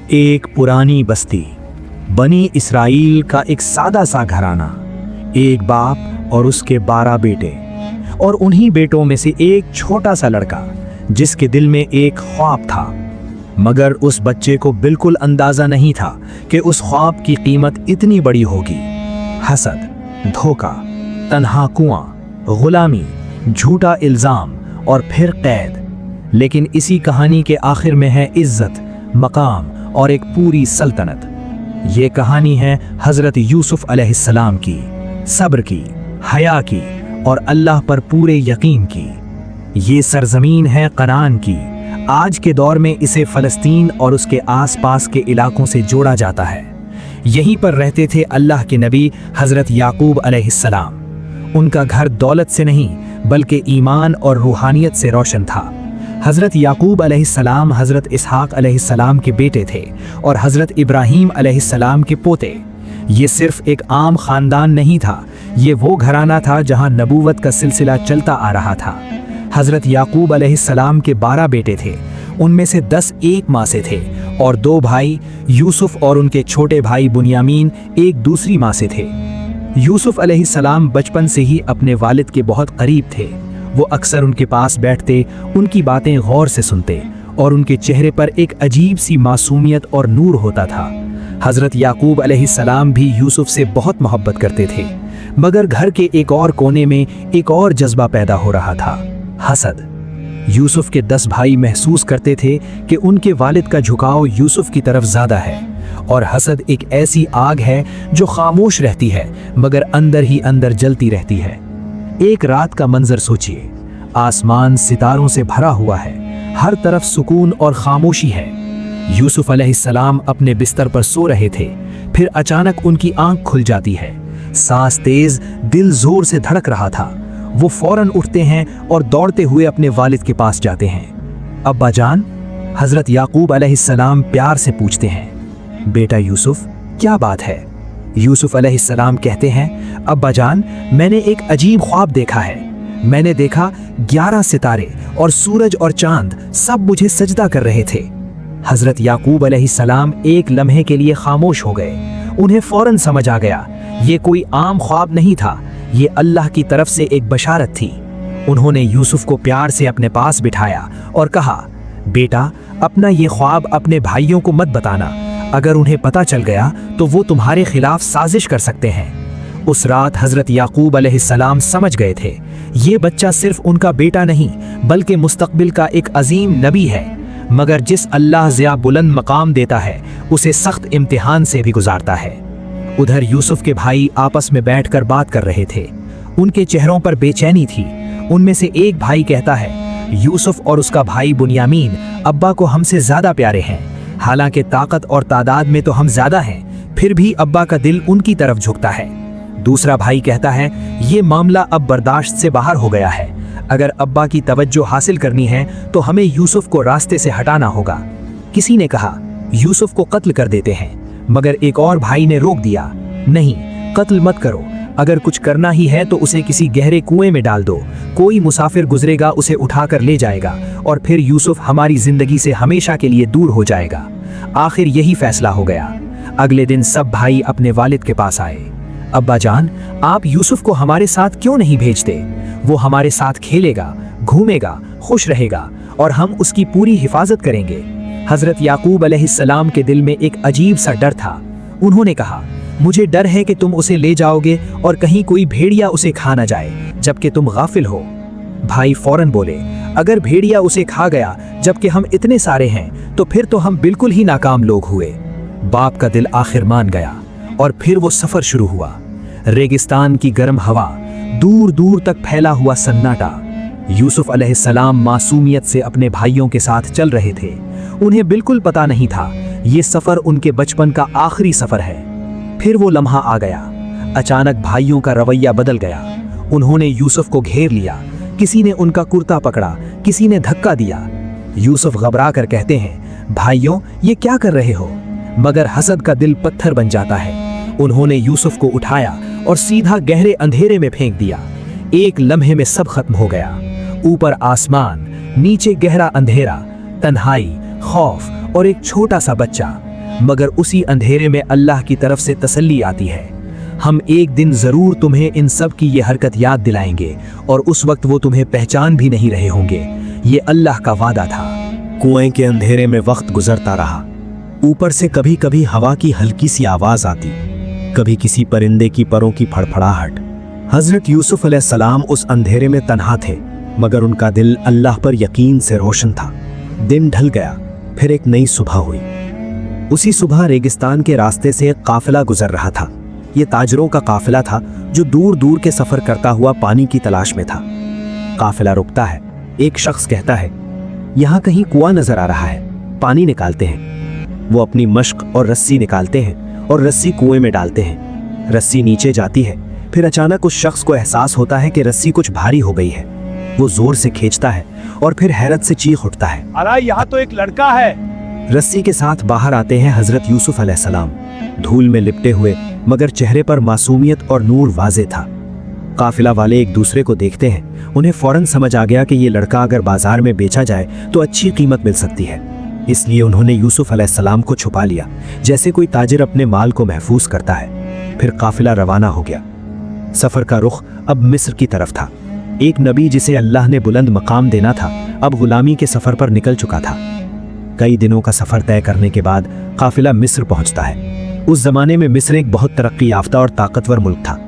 एक पुरानी बस्ती, बनी इसराइल का एक सादा सा घराना, एक बाप और उसके 12 बेटे, और उन्हीं बेटों में से एक छोटा सा लड़का जिसके दिल में एक ख्वाब था। मगर उस बच्चे को बिल्कुल अंदाजा नहीं था कि उस ख्वाब की कीमत इतनी बड़ी होगी। हसद, धोखा, तन्हा कुआं, गुलामी, झूठा इल्जाम और फिर कैद। लेकिन इसी कहानी के आखिर में है इज्जत, मकाम और एक पूरी सल्तनत। ये कहानी है हजरत यूसुफ अलैहिस्सलाम की, सब्र की, हया की और अल्लाह पर पूरे यकीन की। ये सरजमीन है कनान की। आज के दौर में इसे फ़लस्तीन और उसके आसपास के इलाकों से जोड़ा जाता है। यहीं पर रहते थे अल्लाह के नबी हजरत याकूब अलैहिस्सलाम। उनका घर दौलत से नहीं बल्कि ईमान और रूहानियत से रोशन था। हज़रत याकूब अलैहिस्सलाम हज़रत इसहाक अलैहिस्सलाम के बेटे थे और हज़रत इब्राहीम अलैहिस्सलाम के पोते। ये सिर्फ एक आम ख़ानदान नहीं था, ये वो घराना था जहां नबूवत का सिलसिला चलता आ रहा था। हज़रत याकूब अलैहिस्सलाम के 12 बेटे थे, उनमें से 10 एक माँ से थे और 2 भाई यूसुफ और उनके छोटे भाई बुनियामीन एक दूसरी माँ से थे। यूसुफ अलैहिस्सलाम बचपन से ही अपने वालिद के बहुत करीब थे। वो अक्सर उनके पास बैठते, उनकी बातें गौर से सुनते और उनके चेहरे पर एक अजीब सी मासूमियत और नूर होता था। हज़रत याकूब अलैहिस्सलाम भी यूसुफ से बहुत मोहब्बत करते थे, मगर घर के एक और कोने में एक और जज्बा पैदा हो रहा था, हसद। यूसुफ के 10 भाई महसूस करते थे कि उनके वालिद का झुकाव यूसुफ की तरफ ज़्यादा है, और हसद एक ऐसी आग है जो खामोश रहती है मगर अंदर ही अंदर जलती रहती है। एक रात का मंजर सोचिए, आसमान सितारों से भरा हुआ है, हर तरफ सुकून और खामोशी है। यूसुफ अलैहिस्सलाम अपने बिस्तर पर सो रहे थे, फिर अचानक उनकी आंख खुल जाती है। सांस तेज, दिल जोर से धड़क रहा था। वो फौरन उठते हैं और दौड़ते हुए अपने वालिद के पास जाते हैं। अब्बा जान, हजरत याकूब अलैहिस्सलाम प्यार से पूछते हैं। बेटा यूसुफ, क्या बात है? यूसुफ अलैहिस्सलाम कहते हैं, अब्बा जान, मैंने एक अजीब ख्वाब देखा है। मैंने देखा 11 सितारे और सूरज और चांद सब मुझे सजदा कर रहे थे। हजरत याकूब अलैहिस्सलाम एक लम्हे के लिए खामोश हो गए। उन्हें फौरन समझ आ गया, ये कोई आम ख्वाब नहीं था, ये अल्लाह की तरफ से एक बशारत थी। उन्होंने यूसुफ को प्यार से अपने पास बिठाया और कहा, बेटा, अपना ये ख्वाब अपने भाइयों को मत बताना। अगर उन्हें पता चल गया तो वो तुम्हारे खिलाफ साजिश कर सकते हैं। उस रात हजरत याकूब अलैहिस्सलाम समझ गए थे, ये बच्चा सिर्फ उनका बेटा नहीं बल्कि मुस्तकबिल का एक अजीम नबी है। मगर जिस अल्लाह ज़िया बुलंद मकाम देता है उसे सख्त इम्तिहान से भी गुजारता है। उधर यूसुफ के भाई आपस में बैठकर बात कर रहे थे। उनके चेहरों पर बेचैनी थी। उनमें से एक भाई कहता है, यूसुफ और उसका भाई बुनियामीन अब्बा को हमसे ज्यादा प्यारे हैं। हालांकि ताकत और तादाद में तो हम ज्यादा हैं, फिर भी अब्बा का दिल उनकी तरफ झुकता है। दूसरा भाई कहता है, ये मामला अब बर्दाश्त से बाहर हो गया है। अगर अब्बा की तवज्जो हासिल करनी है तो हमें यूसुफ को रास्ते से हटाना होगा। किसी ने कहा, यूसुफ को कत्ल कर देते हैं, मगर एक और भाई ने रोक दिया, नहीं, कत्ल मत करो। अगर कुछ करना ही है तो उसे किसी गहरे कुएं में डाल दो। कोई मुसाफिर गुजरेगा, उसे उठाकर ले जाएगा और फिर यूसुफ हमारी जिंदगी से हमेशा के लिए दूर हो जाएगा। आखिर यही फैसला हो गया। अगले दिन सब भाई अपने वालिद के पास आए। अब्बा जान, आप यूसुफ को हमारे साथ क्यों नहीं भेजते? वो हमारे साथ खेलेगा, घूमेगा, खुश रहेगा और हम उसकी पूरी हिफाजत करेंगे। हजरत याकूब अलैहिस्सलाम के दिल में एक अजीब सा डर था। उन्होंने कहा, मुझे डर है कि तुम उसे ले जाओगे और कहीं कोई भेड़िया उसे खा ना जाए जबकि तुम गाफिल हो। भाई फौरन बोले, अगर भेड़िया उसे खा गया जबकि हम इतने सारे हैं तो फिर तो हम बिल्कुल ही नाकाम लोग हुए। बाप का दिल आखिर मान गया और फिर वो सफर शुरू हुआ। रेगिस्तान की गर्म हवा, दूर दूर तक फैला हुआ सन्नाटा। यूसुफ अलैहिस्सलाम मासूमियत से अपने भाइयों के साथ चल रहे थे। उन्हें बिल्कुल पता नहीं था ये सफर उनके बचपन का आखिरी सफर है। फिर वो लम्हा आ गया। अचानक भाइयों का रवैया बदल गया। उन्होंने यूसुफ को घेर लिया। किसी ने उनका कुर्ता पकड़ा, किसी ने धक्का दिया। यूसुफ घबरा कर कहते हैं, भाइयों, ये क्या कर रहे हो? मगर हसद का दिल पत्थर बन जाता है। उन्होंने यूसुफ को उठाया और सीधा गहरे अंधेरे में फेंक दिया। एक लम्हे में सब खत्म हो गया। ऊपर आसमान, नीचे गहरा अंधेरा, तन्हाई, खौफ और एक छोटा सा बच्चा मगर उसी अंधेरे में अल्लाह की तरफ से तसल्ली आती है। हम एक दिन जरूर तुम्हें इन सब की ये हरकत याद दिलाएंगे और उस वक्त वो तुम्हें पहचान भी नहीं रहे होंगे। ये अल्लाह का वादा था। कुएं के अंधेरे में वक्त गुजरता रहा। ऊपर से कभी कभी हवा की हल्की सी आवाज आती, कभी किसी परिंदे की परों की फड़फड़ाहट। हजरत यूसुफ अलैहिस्सलाम उस अंधेरे में तन्हा थे, मगर उनका दिल अल्लाह पर यकीन से रोशन था। दिन ढल गया, फिर एक नई सुबह हुई। उसी सुबह रेगिस्तान के रास्ते से एक काफिला गुजर रहा था। ये ताजरों का काफिला था जो दूर दूर के सफर करता हुआ पानी की तलाश में था। काफिला रुकता है। एक शख्स कहता है, यहाँ कहीं कुआं नजर आ रहा है, पानी निकालते हैं। वो अपनी मश्क और रस्सी निकालते हैं और रस्सी कुएं में डालते हैं। रस्सी नीचे जाती है। फिर अचानक उस शख्स को एहसास होता है कि रस्सी कुछ भारी हो गई है। वो जोर से खींचता है और फिर हैरत से चीख उठता है, अरे यहाँ तो एक लड़का है। रस्सी के साथ बाहर आते हैं हजरत यूसुफ अलैहिस्सलाम, धूल में लिपटे हुए, मगर चेहरे पर मासूमियत और नूर वाज़े था। काफिला वाले एक दूसरे को देखते हैं। उन्हें फौरन समझ आ गया कि ये लड़का अगर बाजार में बेचा जाए तो अच्छी कीमत मिल सकती है। इसलिए उन्होंने यूसुफ अलैहिस्सलाम को छुपा लिया, जैसे कोई ताजिर अपने माल को महफूज करता है। फिर काफिला रवाना हो गया। सफर का रुख अब मिस्र की तरफ था। एक नबी जिसे अल्लाह ने बुलंद मकाम देना था, अब गुलामी के सफर पर निकल चुका था। कई दिनों का सफर तय करने के बाद काफिला मिस्र पहुंचता है। उस जमाने में मिस्र एक बहुत तरक्की याफ्ता और ताकतवर मुल्क था।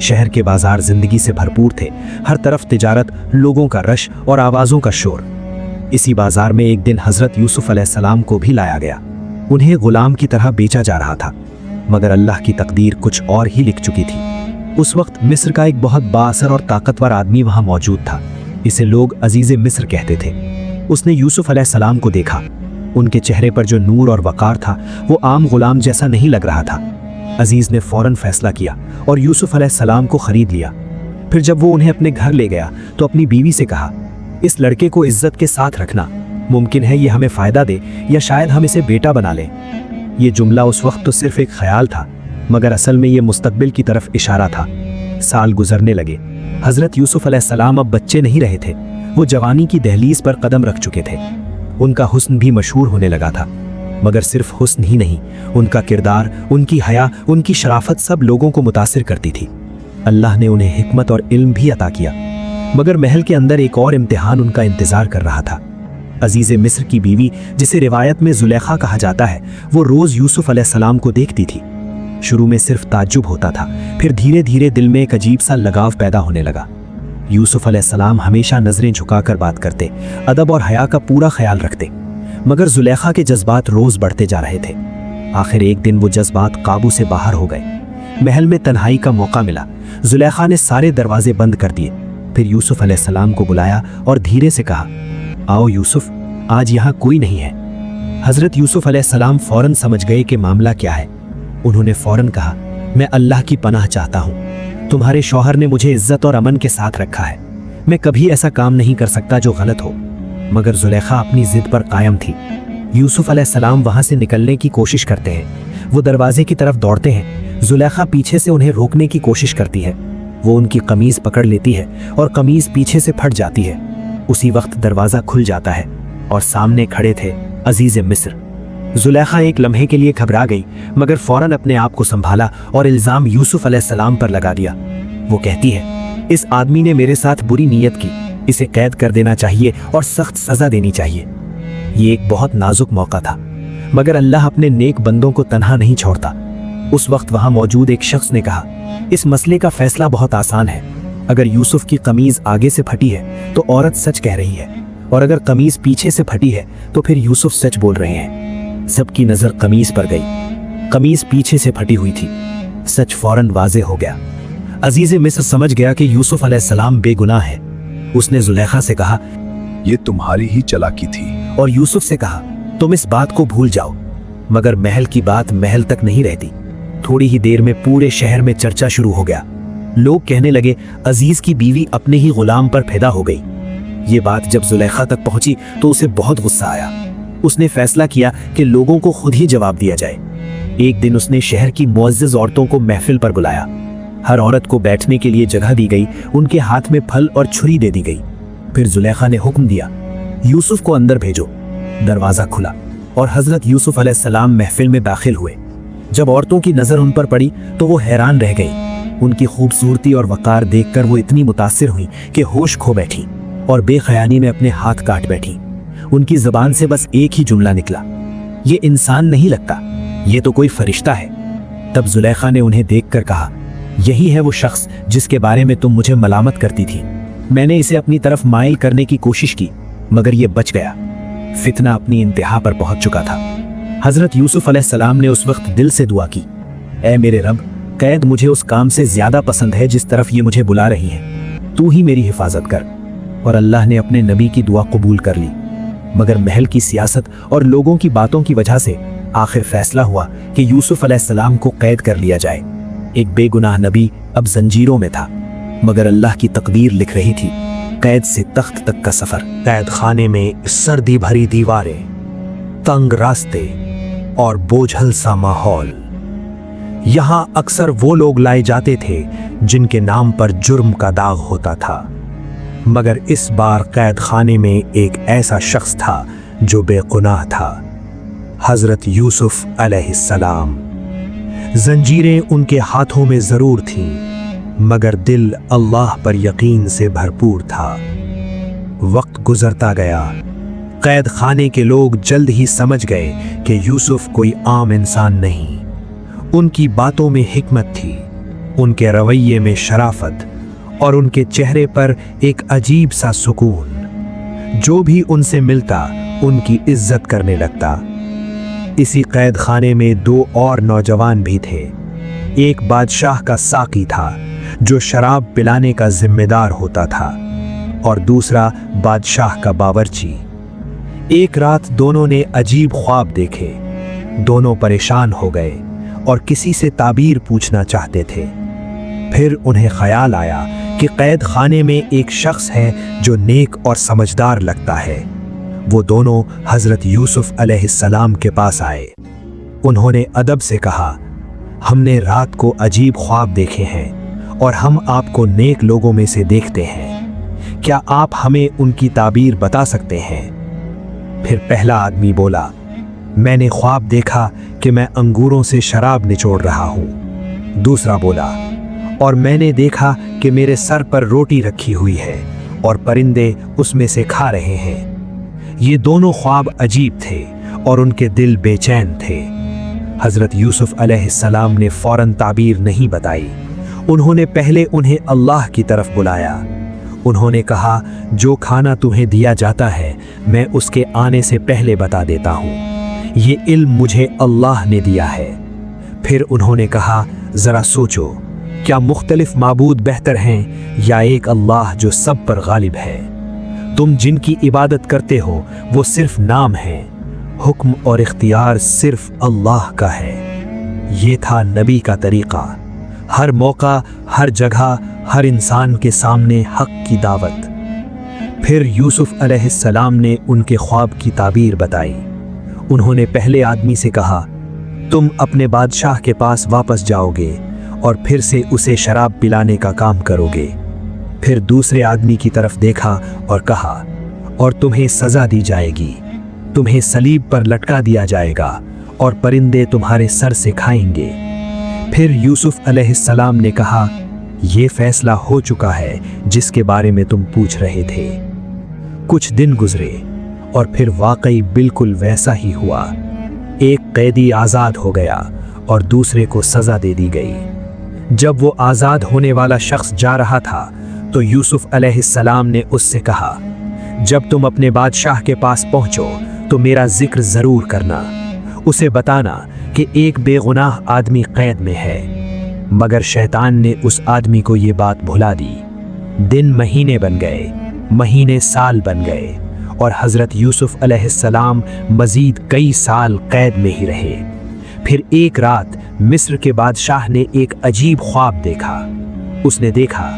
शहर के बाजार जिंदगी से भरपूर थे। हर तरफ तिजारत, लोगों का रश और आवाजों का शोर। इसी बाजार में एक दिन हजरत यूसुफ अलैहिस्सलाम को भी लाया गया। उन्हें गुलाम की तरह बेचा जा रहा था, मगर अल्लाह की तकदीर कुछ और ही लिख चुकी थी। उस वक्त मिस्र का एक बहुत बाअसर और ताकतवर आदमी वहां मौजूद था। इसे लोग अजीज मिस्र कहते थे। उसने यूसुफ अलैहिस्सलाम को देखा। उनके चेहरे पर जो नूर और वकार था वो आम गुलाम जैसा नहीं लग रहा था। अजीज ने फौरन फैसला किया और यूसुफ अलैहिस्सलाम को खरीद लिया। फिर जब वो उन्हें अपने घर ले गया तो अपनी बीवी से कहा, इस लड़के को इज्जत के साथ रखना। मुमकिन है ये हमें फायदा दे या शायद हम इसे बेटा बना लें। ये जुमला उस वक्त तो सिर्फ एक ख्याल था, मगर असल में ये मुस्तकबिल की तरफ इशारा था। साल गुजरने लगे। हजरत यूसुफ अलैहिस्सलाम अब बच्चे नहीं रहे थे। वो जवानी की दहलीज पर कदम रख चुके थे। उनका हुस्न भी मशहूर होने लगा था, मगर सिर्फ हुस्न ही नहीं, उनका किरदार, उनकी हया, उनकी शराफत सब लोगों को मुतासिर करती थी। अल्लाह ने उन्हें हिकमत और इल्म भी अता किया, मगर महल के अंदर एक और इम्तिहान उनका इंतजार कर रहा था। अजीज़े मिस्र की बीवी, जिसे रिवायत में जुलेखा कहा जाता है, वो रोज यूसुफ अलैहिस्सलाम को देखती थी। शुरू में सिर्फ ताज्जुब होता था, फिर धीरे धीरे दिल में एक अजीब सा लगाव पैदा होने लगा। यूसुफ अलैहिस्सलाम हमेशा नजरें झुकाकर बात करते, अदब और हया का पूरा ख्याल रखते, मगर जुलेखा के जज्बात रोज बढ़ते जा रहे थे। आखिर एक दिन वो जज्बात काबू से बाहर हो गए। महल में तन्हाई का मौका मिला। जुलेखा ने सारे दरवाजे बंद कर दिए। फिर यूसुफ अलैहिस्सलाम को बुलाया और धीरे से कहा, आओ यूसुफ, आज यहाँ कोई नहीं है। हजरत यूसुफ अलैहिस्सलाम फौरन समझ गए कि मामला क्या है। उन्होंने फौरन कहा, मैं अल्लाह की पनाह चाहता हूँ। तुम्हारे शौहर ने मुझे इज्जत और अमन के साथ रखा है। मैं कभी ऐसा काम नहीं कर सकता जो गलत हो। मगर जुलेखा अपनी जिद पर कायम थी। यूसुफ अलैहिस्सलाम वहां से निकलने की कोशिश करते हैं। वो दरवाजे की तरफ दौड़ते हैं। जुलेखा पीछे से उन्हें रोकने की कोशिश करती है। वो उनकी कमीज पकड़ लेती है और कमीज पीछे से फट जाती है। उसी वक्त दरवाजा खुल जाता है और सामने खड़े थे अजीज़े मिस्र। जुलेखा एक लम्हे के लिए घबरा गई, मगर फौरन अपने आप को संभाला और इल्जाम यूसुफ अलैहिस्सलाम पर लगा दिया। वो कहती है, इस आदमी ने मेरे साथ बुरी नीयत की, इसे कैद कर देना चाहिए और सख्त सजा देनी चाहिए। ये एक बहुत नाजुक मौका था, मगर अल्लाह अपने नेक बंदों को तन्हा नहीं छोड़ता। उस वक्त वहां मौजूद एक शख्स ने कहा, इस मसले का फैसला बहुत आसान है। अगर यूसुफ की कमीज आगे से फटी है तो औरत सच कह रही है, और अगर कमीज पीछे से फटी है तो फिर यूसुफ सच बोल रहे हैं। सबकी नजर कमीज पर गई। कमीज पीछे से फटी हुई थी। सच फौरन वाज़े हो गया। अजीज़े मिस्र समझ गया कि यूसुफ अलैहिस्सलाम बेगुनाह है। उसने जुलेखा से कहा, ये तुम्हारी ही चालाकी थी। और यूसुफ से कहा, तुम इस बात को भूल जाओ। मगर महल की बात महल तक नहीं रहती। थोड़ी ही देर में पूरे शहर में चर्चा शुरू हो गया। लोग कहने लगे, अजीज की बीवी अपने ही गुलाम पर पैदा हो गई। ये बात जब जुलेखा तक पहुंची तो उसे बहुत गुस्सा आया। उसने फैसला किया कि लोगों को खुद ही जवाब दिया जाए। एक दिन उसने शहर की मुअज़्ज़िज़ औरतों को महफिल पर बुलाया। हर औरत को बैठने के लिए जगह दी गई। उनके हाथ में फल और छुरी दे दी गई। फिर जुलेखा ने हुक्म दिया, यूसुफ को अंदर भेजो। दरवाजा खुला। और हजरत यूसुफ अलैहिस्सलाम महफिल में दाखिल हुए। जब औरतों की नजर उन पर पड़ी तो वो हैरान रह गई। उनकी खूबसूरती और वकार देखकर वो इतनी मुतासिर हुई कि होश खो बैठी और बेख्याली में अपने हाथ काट बैठी। उनकी जुबान से बस एक ही जुमला निकला, ये इंसान नहीं लगता, ये तो कोई फरिश्ता है। तब जुलेखा ने उन्हें देखकर कहा, यही है वो शख्स जिसके बारे में तुम मुझे मलामत करती थी। मैंने इसे अपनी तरफ माइल करने की कोशिश की मगर ये बच गया। फितना अपनी इंतहा पर पहुंच चुका था। हजरत यूसुफ अलैहिस्सलाम ने उस वक्त दिल से दुआ की, ऐ मेरे रब, कैद मुझे उस काम से ज्यादा पसंद है जिस तरफ ये मुझे बुला रही है। तू ही मेरी हिफाजत कर। और अल्लाह ने अपने नबी की दुआ कबूल कर ली। मगर महल की सियासत और लोगों की बातों की वजह से आखिर फैसला हुआ कि यूसुफ अलैहिस्सलाम को कैद कर लिया जाए। एक बेगुनाह नबी अब जंजीरों में था, मगर अल्लाह की तकदीर लिख रही थी कैद से तख्त तक का सफर। कैद खाने में सर्दी भरी दीवारें, तंग रास्ते और बोझल सा माहौल। यहां अक्सर वो लोग लाए जाते थे जिनके नाम पर जुर्म का दाग होता था, मगर इस बार कैद खाने में एक ऐसा शख्स था जो बेगुनाह था, हजरत यूसुफ अलैहिस्सलाम। जंजीरें उनके हाथों में जरूर थीं, मगर दिल अल्लाह पर यकीन से भरपूर था। वक्त गुजरता गया। कैद खाने के लोग जल्द ही समझ गए कि यूसुफ कोई आम इंसान नहीं। उनकी बातों में हिकमत थी, उनके रवैये में शराफत और उनके चेहरे पर एक अजीब सा सुकून। जो भी उनसे मिलता उनकी इज्जत करने लगता। इसी कैद खाने में दो और नौजवान भी थे। एक बादशाह का साकी था जो शराब पिलाने का जिम्मेदार होता था, और दूसरा बादशाह का बावर्ची। एक रात दोनों ने अजीब ख्वाब देखे। दोनों परेशान हो गए और किसी से ताबीर पूछना चाहते थे। फिर उन्हें ख्याल आया कि कैद खाने में एक शख्स है जो नेक और समझदार लगता है। वो दोनों हजरत यूसुफ अलैहिस्सलाम के पास आए। उन्होंने अदब से कहा, हमने रात को अजीब ख्वाब देखे हैं और हम आपको नेक लोगों में से देखते हैं। क्या आप हमें उनकी ताबीर बता सकते हैं? फिर पहला आदमी बोला, मैंने ख्वाब देखा कि मैं अंगूरों से शराब निचोड़ रहा हूं। दूसरा बोला, और मैंने देखा कि मेरे सर पर रोटी रखी हुई है और परिंदे उसमें से खा रहे हैं। ये दोनों ख्वाब अजीब थे और उनके दिल बेचैन थे। हजरत यूसुफ अलैहिस्सलाम ने फौरन ताबीर नहीं बताई। उन्होंने पहले उन्हें अल्लाह की तरफ बुलाया। उन्होंने कहा, जो खाना तुम्हें दिया जाता है मैं उसके आने से पहले बता देता हूँ। ये इल्म मुझे अल्लाह ने दिया है। फिर उन्होंने कहा, जरा सोचो, क्या मुख्तलिफ माबूद बेहतर हैं या एक अल्लाह जो सब पर गालिब है? तुम जिनकी इबादत करते हो वो सिर्फ नाम है, हुक्म और इख्तियार सिर्फ अल्लाह का है। ये था नबी का तरीका। हर मौका, हर जगह, हर इंसान के सामने हक की दावत। फिर यूसुफ अलैहिस्सलाम ने उनके ख्वाब की ताबीर बताई। उन्होंने पहले आदमी से कहा, तुम अपने बादशाह के पास वापस जाओगे और फिर से उसे शराब पिलाने का काम करोगे। फिर दूसरे आदमी की तरफ देखा और कहा, और तुम्हें सजा दी जाएगी, तुम्हें सलीब पर लटका दिया जाएगा और परिंदे तुम्हारे सर से खाएंगे। फिर यूसुफ अलैहिस्सलाम ने कहा, यह फैसला हो चुका है जिसके बारे में तुम पूछ रहे थे। कुछ दिन गुजरे और फिर वाकई बिल्कुल वैसा ही हुआ। एक कैदी आज़ाद हो गया और दूसरे को सजा दे दी गई। जब वो आज़ाद होने वाला शख्स जा रहा था तो यूसुफ अलैहिस्सलाम ने उससे कहा, जब तुम अपने बादशाह के पास पहुंचो तो मेरा जिक्र ज़रूर करना। उसे बताना कि एक बेगुनाह आदमी कैद में है। मगर शैतान ने उस आदमी को ये बात भुला दी। दिन महीने बन गए, महीने साल बन गए और हज़रत यूसुफ अलैहिस्सलाम मज़ीद कई साल कैद में ही रहे। फिर एक रात मिस्र के बादशाह ने एक अजीब ख्वाब देखा। उसने देखा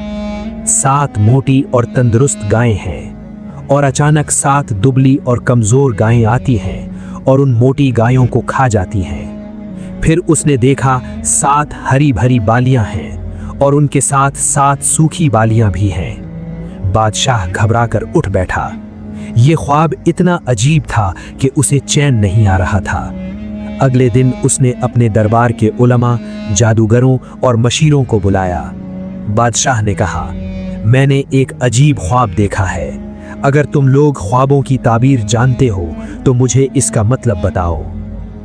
7 मोटी और तंदुरुस्त गायें हैं और अचानक 7 दुबली और कमज़ोर गायें आती हैं और उन मोटी गायों को खा जाती हैं। फिर उसने देखा 7 हरी भरी बालियां हैं और उनके साथ 7 सूखी बालियां भी हैं। बादशाह घबराकर उठ बैठा। ये ख्वाब इतना अजीब था कि उसे चैन नहीं आ रहा था। अगले दिन उसने अपने दरबार के उलमा, जादूगरों और मशीरों को बुलाया। बादशाह ने कहा, मैंने एक अजीब ख्वाब देखा है। अगर तुम लोग ख्वाबों की ताबीर जानते हो तो मुझे इसका मतलब बताओ।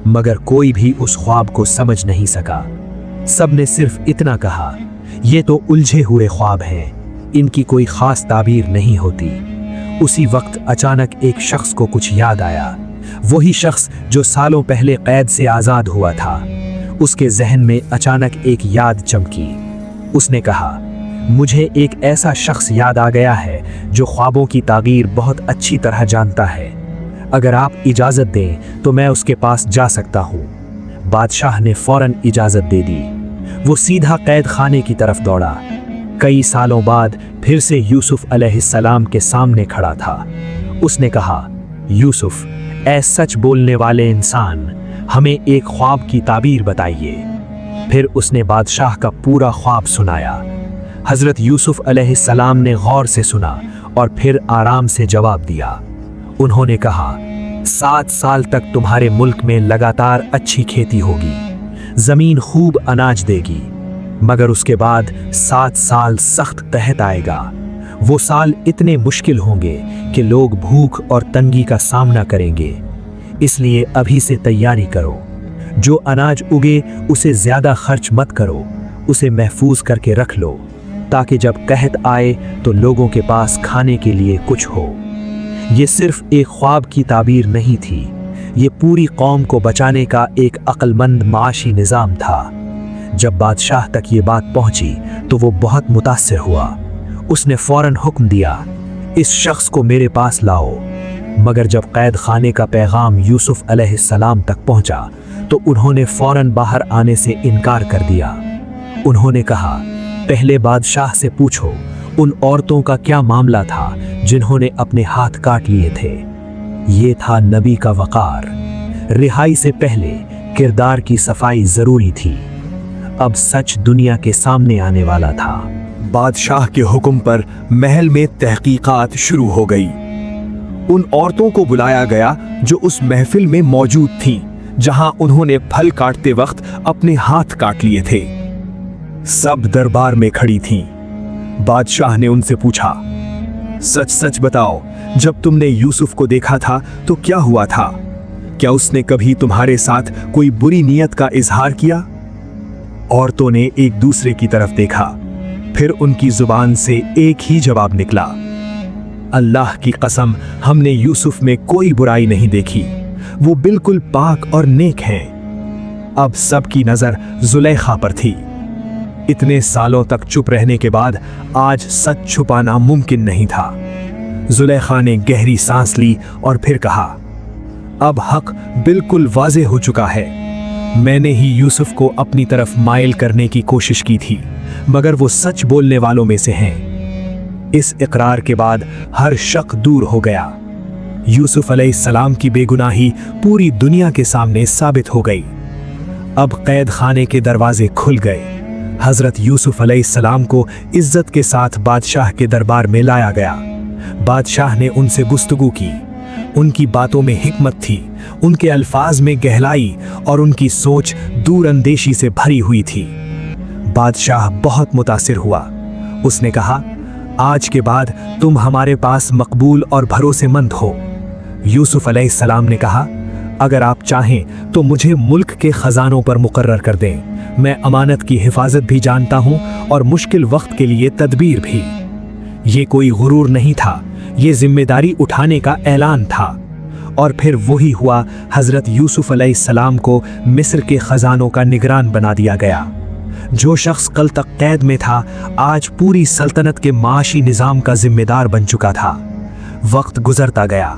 मगर कोई भी उस ख्वाब को समझ नहीं सका। सबने सिर्फ इतना कहा, ये तो उलझे हुए ख्वाब हैं, इनकी कोई खास ताबीर नहीं होती। उसी वक्त अचानक एक शख्स को कुछ याद आया, वही शख्स जो सालों पहले कैद से आज़ाद हुआ था। उसके जहन में अचानक एक याद चमकी। उसने कहा, मुझे एक ऐसा शख्स याद आ गया है जो ख्वाबों की ताबीर बहुत अच्छी तरह जानता है। अगर आप इजाज़त दें तो मैं उसके पास जा सकता हूँ। बादशाह ने फौरन इजाज़त दे दी। वो सीधा कैद खाने की तरफ दौड़ा। कई सालों बाद फिर से यूसुफ अलैहिस्सलाम के सामने खड़ा था। उसने कहा, यूसुफ, ऐ सच बोलने वाले इंसान, हमें एक ख्वाब की ताबीर बताइए। फिर उसने बादशाह का पूरा ख्वाब सुनाया। हज़रत यूसुफ अलैहिस्सलाम ने गौर से सुना और फिर आराम से जवाब दिया। उन्होंने कहा, 7 साल तक तुम्हारे मुल्क में लगातार अच्छी खेती होगी, ज़मीन खूब अनाज देगी, मगर उसके बाद 7 साल सख्त कहत आएगा। वो साल इतने मुश्किल होंगे कि लोग भूख और तंगी का सामना करेंगे। इसलिए अभी से तैयारी करो। जो अनाज उगे उसे ज़्यादा खर्च मत करो, उसे महफूज करके रख लो, ताकि जब कहत आए तो लोगों के पास खाने के लिए कुछ हो। ये सिर्फ एक ख्वाब की ताबीर नहीं थी, ये पूरी कौम को बचाने का एक अक्लमंद माशी निज़ाम था। जब बादशाह तक ये बात पहुंची तो वो बहुत मुतासिर हुआ। उसने फौरन हुक्म दिया, इस शख्स को मेरे पास लाओ। मगर जब कैद खाने का पैगाम यूसुफ अलैहिस्सलाम तक पहुंचा तो उन्होंने फौरन बाहर आने से इनकार कर दिया। उन्होंने कहा, पहले बादशाह से पूछो उन औरतों का क्या मामला था जिन्होंने अपने हाथ काट लिए थे। ये था नबी का वक़ार। रिहाई से पहले किरदार की सफाई जरूरी थी। अब सच दुनिया के सामने आने वाला था। बादशाह के हुक्म पर महल में तहकीकात शुरू हो गई। उन औरतों को बुलाया गया जो उस महफिल में मौजूद थीं, जहां उन्होंने फल काटते वक्त अपने हाथ काट लिए थे। सब दरबार में खड़ी थीं। बादशाह ने उनसे पूछा, सच सच बताओ, जब तुमने यूसुफ को देखा था तो क्या हुआ था? क्या उसने कभी तुम्हारे साथ कोई बुरी नीयत का इजहार किया? औरतों ने एक दूसरे की तरफ देखा। फिर उनकी जुबान से एक ही जवाब निकला, अल्लाह की कसम, हमने यूसुफ में कोई बुराई नहीं देखी। वो बिल्कुल पाक और नेक हैं। अब सबकी नजर जुलेखा पर थी। इतने सालों तक चुप रहने के बाद आज सच छुपाना मुमकिन नहीं था। जुलेखा ने गहरी सांस ली और फिर कहा, अब हक बिल्कुल वाज़े हो चुका है। मैंने ही यूसुफ को अपनी तरफ माइल करने की कोशिश की थी, मगर वो सच बोलने वालों में से हैं। इस इकरार के बाद हर शक दूर हो गया। यूसुफ अलैहिस्सलाम की बेगुनाही पूरी दुनिया के सामने साबित हो गई। अब कैद खाने के दरवाजे खुल गए। हजरत यूसुफ अलैहिस्सलाम को इज्जत के साथ बादशाह के दरबार में लाया गया। बादशाह ने उनसे गुफ्तगू की। उनकी बातों में हिकमत थी, उनके अल्फाज में गहराई और उनकी सोच दूरअंदेशी से भरी हुई थी। बादशाह बहुत मुतासिर हुआ। उसने कहा, आज के बाद तुम हमारे पास मकबूल और भरोसेमंद हो। यूसुफ अलैहिस्सलाम ने कहा, अगर आप चाहें तो मुझे मुल्क के खजानों पर मुकर्रर कर दें। मैं अमानत की हिफाजत भी जानता हूं और मुश्किल वक्त के लिए तदबीर भी। ये कोई गुरूर नहीं था, ये जिम्मेदारी उठाने का ऐलान था। और फिर वही हुआ। हजरत यूसुफ अलैहिस्सलाम को मिस्र के खजानों का निगरान बना दिया गया। जो शख्स कल तक कैद में था, आज पूरी सल्तनत के माशी निज़ाम का जिम्मेदार बन चुका था। वक्त गुजरता गया।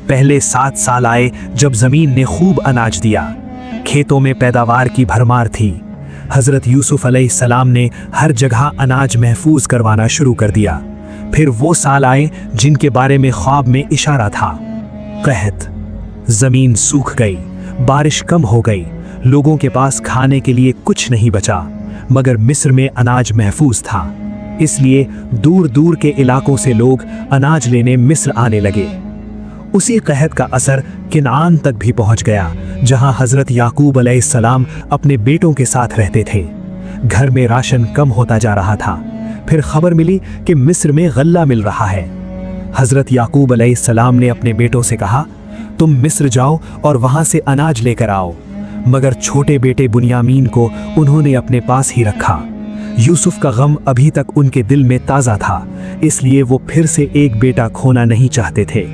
पहले 7 साल आए जब जमीन ने खूब अनाज दिया, खेतों में पैदावार की भरमार थी। हजरत यूसुफ अलैहिस्सलाम ने हर जगह अनाज महफूज करवाना शुरू कर दिया। फिर वो साल आए जिनके बारे में ख्वाब में इशारा था। कहत, जमीन सूख गई, बारिश कम हो गई, लोगों के पास खाने के लिए कुछ नहीं बचा, मगर मिस्र में अनाज महफूज था। इसलिए दूर दूर के इलाकों से लोग अनाज लेने मिस्र आने लगे। उसी कहत का असर किनान तक भी पहुंच गया, जहां हजरत याकूब अलैहिस्सलाम अपने बेटों के साथ रहते थे। घर में राशन कम होता जा रहा था। फिर खबर मिली कि मिस्र में गल्ला मिल रहा है। हजरत याकूब अलैहिस्सलाम ने अपने बेटों से कहा, तुम मिस्र जाओ और वहां से अनाज लेकर आओ। मगर छोटे बेटे बुनियामीन को उन्होंने अपने पास ही रखा। यूसुफ का गम अभी तक उनके दिल में ताज़ा था, इसलिए वो फिर से एक बेटा खोना नहीं चाहते थे।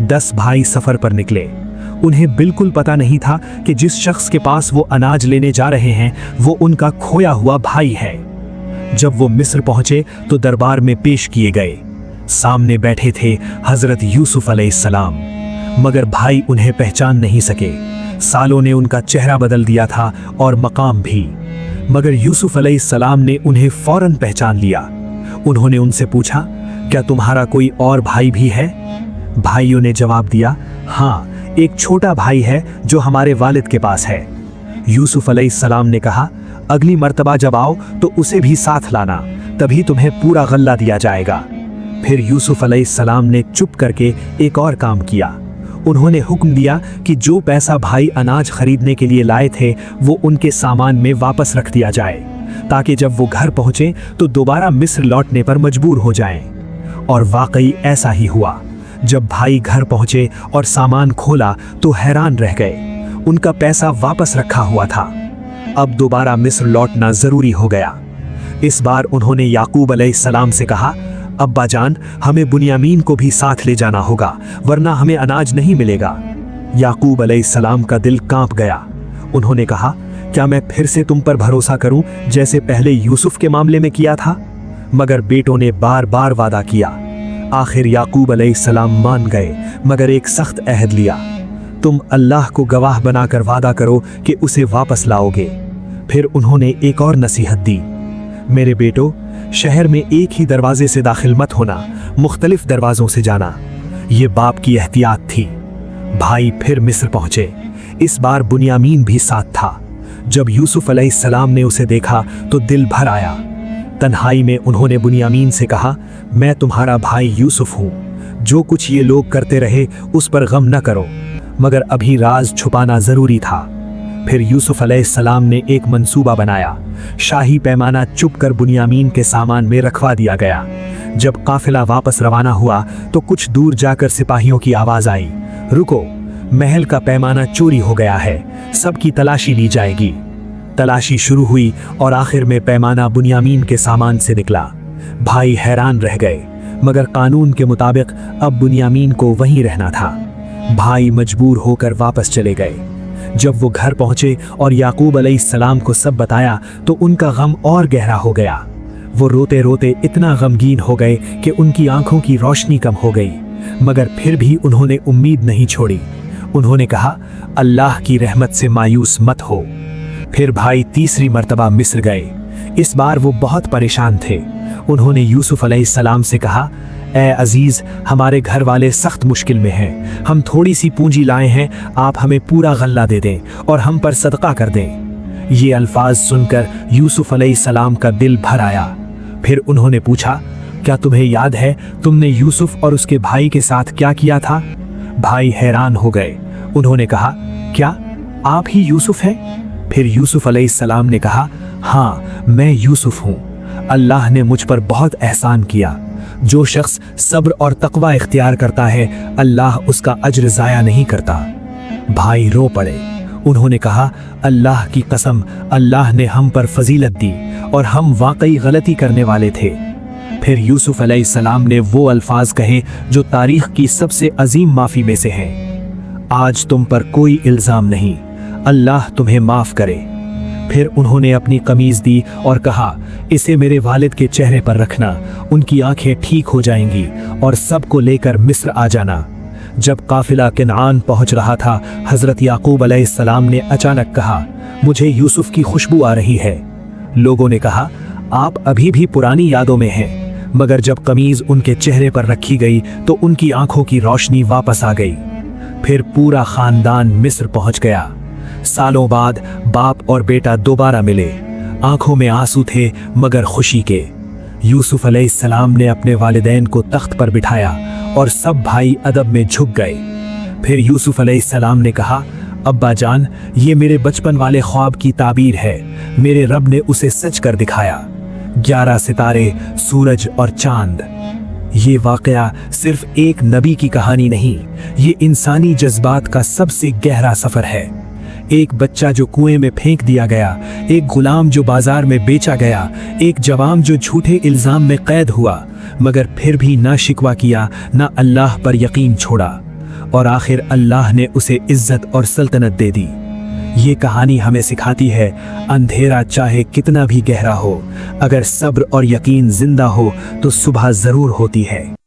10 भाई सफर पर निकले। उन्हें बिल्कुल पता नहीं था कि जिस शख्स के पास वो अनाज लेने जा रहे हैं वो उनका खोया हुआ भाई है। जब वो मिस्र पहुंचे तो दरबार में पेश किए गए। सामने बैठे थे हजरत यूसुफ अलैहिस्सलाम, मगर भाई उन्हें पहचान नहीं सके। सालों ने उनका चेहरा बदल दिया था और मकाम भी, मगर यूसुफ अलैहिस्सलाम ने उन्हें फौरन पहचान लिया। उन्होंने उनसे पूछा, क्या तुम्हारा कोई और भाई भी है? भाइयों ने जवाब दिया, हाँ, एक छोटा भाई है जो हमारे वालिद के पास है। यूसुफ अलैहिस्सलाम ने कहा, अगली मर्तबा जब आओ तो उसे भी साथ लाना, तभी तुम्हें पूरा गल्ला दिया जाएगा। फिर यूसुफ अलैहिस्सलाम ने चुप करके एक और काम किया। उन्होंने हुक्म दिया कि जो पैसा भाई अनाज खरीदने के लिए लाए थे वो उनके सामान में वापस रख दिया जाए, ताकि जब वो घर पहुंचे तो दोबारा मिस्र लौटने पर मजबूर हो जाएं। और वाकई ऐसा ही हुआ। जब भाई घर पहुंचे और सामान खोला तो हैरान रह गए। उनका पैसा वापस रखा हुआ था। अब दोबारा मिस्र लौटना जरूरी हो गया। इस बार उन्होंने याकूब अलैहिस्सलाम से कहा, अब्बा जान, हमें बुनियामीन को भी साथ ले जाना होगा, वरना हमें अनाज नहीं मिलेगा। याकूब अलैहिस्सलाम का दिल कांप गया। उन्होंने कहा, क्या मैं फिर से तुम पर भरोसा करूं जैसे पहले यूसुफ के मामले में किया था? मगर बेटों ने बार बार वादा किया। आखिर याकूब अलैहिस्सलाम मान गए, मगर एक सख्त अहद लिया, तुम अल्लाह को गवाह बनाकर वादा करो कि उसे वापस लाओगे। फिर उन्होंने एक और नसीहत दी, मेरे बेटो, शहर में एक ही दरवाजे से दाखिल मत होना, मुख्तलिफ दरवाजों से जाना। ये बाप की एहतियात थी। भाई फिर मिस्र पहुंचे। इस बार बुनियामीन भी साथ था। जब यूसुफ अलैहिस्सलाम ने उसे देखा तो दिल भर आया। तन्हाई में उन्होंने बुनियामीन से कहा, मैं तुम्हारा भाई यूसुफ हूँ। जो कुछ ये लोग करते रहे उस पर गम न करो, मगर अभी राज छुपाना जरूरी था। फिर यूसुफ अलैहिस्सलाम ने एक मंसूबा बनाया। शाही पैमाना चुप कर बुनियामीन के सामान में रखवा दिया गया। जब काफिला वापस रवाना हुआ तो कुछ दूर जाकर सिपाहियों की आवाज आई, रुको, महल का पैमाना चोरी हो गया है, सबकी तलाशी ली जाएगी। तलाशी शुरू हुई और आखिर में पैमाना बुनियामीन के सामान से निकला। भाई हैरान रह गए, मगर कानून के मुताबिक अब बुनियामीन को वहीं रहना था। भाई मजबूर होकर वापस चले गए। जब वो घर पहुंचे और याकूब अलैहिस्सलाम को सब बताया तो उनका गम और गहरा हो गया। वो रोते रोते इतना गमगीन हो गए कि उनकी आंखों की रोशनी कम हो गई, मगर फिर भी उन्होंने उम्मीद नहीं छोड़ी। उन्होंने कहा, अल्लाह की रहमत से मायूस मत हो। फिर भाई तीसरी मर्तबा मिस्र गए। इस बार वो बहुत परेशान थे। उन्होंने यूसुफ अलैहिस्सलाम से कहा, ए अजीज, हमारे घर वाले सख्त मुश्किल में हैं। हम थोड़ी सी पूंजी लाए हैं, आप हमें पूरा गल्ला दे दें और हम पर सदका कर दें। ये अल्फाज सुनकर यूसुफ अलैहिस्सलाम का दिल भर आया। फिर उन्होंने पूछा, क्या तुम्हें याद है तुमने यूसुफ और उसके भाई के साथ क्या किया था? भाई हैरान हो गए। उन्होंने कहा, क्या आप ही यूसुफ हैं? फिर यूसुफ अलैहिस्सलाम ने कहा, हाँ, मैं यूसुफ हूँ। अल्लाह ने मुझ पर बहुत एहसान किया। जो शख्स सब्र और तकवा इख्तियार करता है, अल्लाह उसका अज्र ज़ाया नहीं करता। भाई रो पड़े। उन्होंने कहा, अल्लाह की कसम, अल्लाह ने हम पर फजीलत दी और हम वाकई गलती करने वाले थे। फिर यूसुफ अलैहिस्सलाम ने वो अल्फाज कहे जो तारीख की सबसे अजीम माफ़ी में से हैं, आज तुम पर कोई इल्ज़ाम नहीं, अल्लाह तुम्हें माफ़ करे। फिर उन्होंने अपनी कमीज़ दी और कहा, इसे मेरे वालिद के चेहरे पर रखना, उनकी आंखें ठीक हो जाएंगी और सबको लेकर मिस्र आ जाना। जब काफिला किनान पहुंच रहा था, हजरत याकूब अलैहिस्सलाम ने अचानक कहा, मुझे यूसुफ की खुशबू आ रही है। लोगों ने कहा, आप अभी भी पुरानी यादों में हैं। मगर जब कमीज उनके चेहरे पर रखी गई तो उनकी आंखों की रोशनी वापस आ गई। फिर पूरा खानदान मिस्र पहुंच गया। सालों बाद बाप और बेटा दोबारा मिले। आंखों में आंसू थे मगर खुशी के। यूसुफ अलैहिस्सलाम ने अपने वालिदैन को तख्त पर बिठाया और सब भाई अदब में झुक गए। फिर यूसुफ अलैहिस्सलाम ने कहा, अब्बा जान, ये मेरे बचपन वाले ख्वाब की ताबीर है। मेरे रब ने उसे सच कर दिखाया। 11 सितारे, सूरज और चांद। ये वाकया सिर्फ एक नबी की कहानी नहीं, ये इंसानी जज्बात का सबसे गहरा सफर है। एक बच्चा जो कुएं में फेंक दिया गया, एक गुलाम जो बाजार में बेचा गया, एक जवान जो झूठे इल्जाम में कैद हुआ, मगर फिर भी ना शिकवा किया, ना अल्लाह पर यकीन छोड़ा, और आखिर अल्लाह ने उसे इज्जत और सल्तनत दे दी। ये कहानी हमें सिखाती है, अंधेरा चाहे कितना भी गहरा हो, अगर सब्र और यकीन जिंदा हो तो सुबह जरूर होती है।